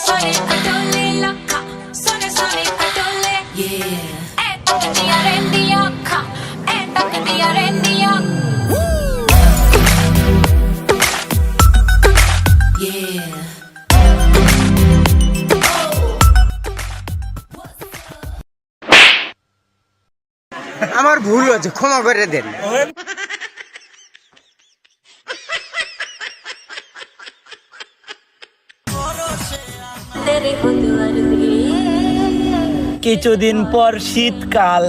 sole atole lakha sole sole atole yeah diya rendiya kha diya rendiya yeah আমার ভুল হয়েছে, ক্ষমা করে দেন। কিছুদিন পর শীতকাল,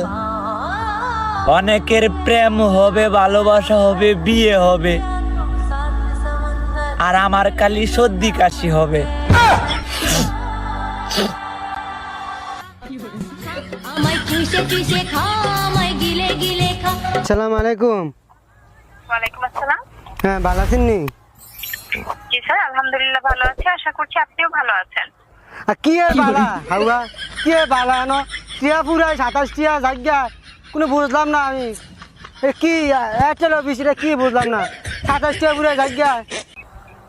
অনেকের প্রেম হবে, ভালোবাসা হবে, বিয়ে হবে, আর আমার খালি সর্দি কাশি হবে। আসসালামু আলাইকুম। ওয়ালাইকুম আসসালাম। হ্যাঁ, ভালো আছেন নি? জি স্যার, আলহামদুলিল্লাহ ভালো আছি, আশা করছি আপনিও ভালো আছেন। আর কি এর বালা হাওয়া, কি এর বালা ন টিয়া পুরা 27 টিয়া জায়গা কোনো বুঝলাম না আমি। এ কি এয়ারটেল অফিস, এটা কি বুঝলাম না, 27 টিয়া পুরা জায়গা।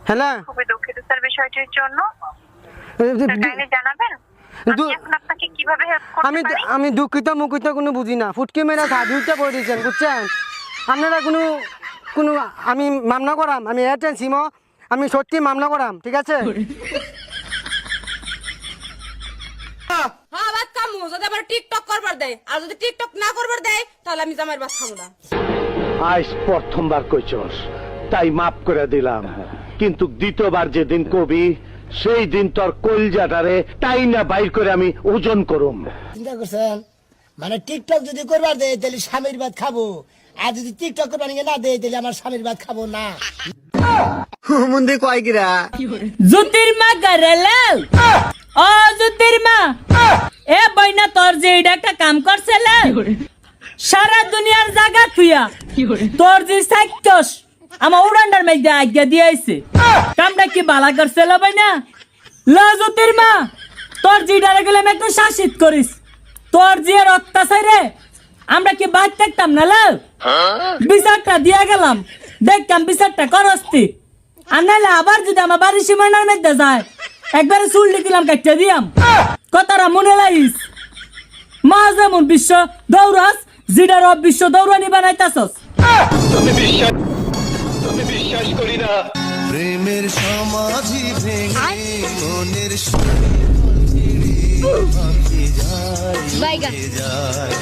হ্যাঁ, খুবই দুঃখিত স্যার বিষয়টির জন্য। কাইন্ডলি জানাবেন আমি এখন আপনাকে কিভাবে হেল্প করতে আমি পারি? আমি দুঃখিত মুখিত কোনো বুঝি না, ফুটকি মেরা সাধুটা করে দিয়েছেন বুঝছেন। আপনারা কোনো কোনো আমি মামলা করাম, আমি এয়ারটেল সিমও আমি সত্যি মামলা করাম, ঠিক আছে? হ্যাঁ ভাত খামু যদি আবার টিকটক করবার দেয়, আর যদি টিকটক না করবার দেয় তাহলে আমি জামাইয়ের ভাত খাবো না। আজ প্রথমবার কইছস তাই মাফ করে দিলাম, কিন্তু দ্বিতীয়বার যেদিন কবি সেই দিন তোর কলজাটারে তাই না বাইর করে আমি ওজন করুম। চিন্তা করছেন মানে টিকটক যদি করবার দেয় তাহলে স্বামীর ভাত খাবো, আর যদি টিকটক করবার না দেয় তাহলে আমার স্বামীর ভাত খাবো না। মন্দি কয় কিরা জ্যোতির্মা গরেলাও ও জ্যোতির্মা, এ বইনা তোর যে এটা একটা কাম করছিল সারা দুনিয়ার জায়গা থুইয়া তোর যে সাইকস আমার উড়ান্ডার মধ্যে আজ্ঞা দিয়েছে, কামটা কি বালা করছিল বইনা? ল জ্যোতির্মা, তোর যে ডারে গেলে একটু শাসিত করিস, তোর যে অত্যাচারে আমরা কি বাদ থাকতাম না? লাল বিচারটা দিয়া গেলাম, দেখতাম বিচারটা করস্তি, আর নাহলে আবার যদি আমার বাড়ির সীমানার মধ্যে যায় একবারে চুল লিখিলাম কাটতে দিয়াম। কথাটা মনে লাগিস, মা যেমন বিশ্ব দৌড়াস, জিডার বিশ্ব দৌড়ানি বানাইতাছস। বিশ্বাস করি না প্রেমের সমাধি ভেঙে মনের যায়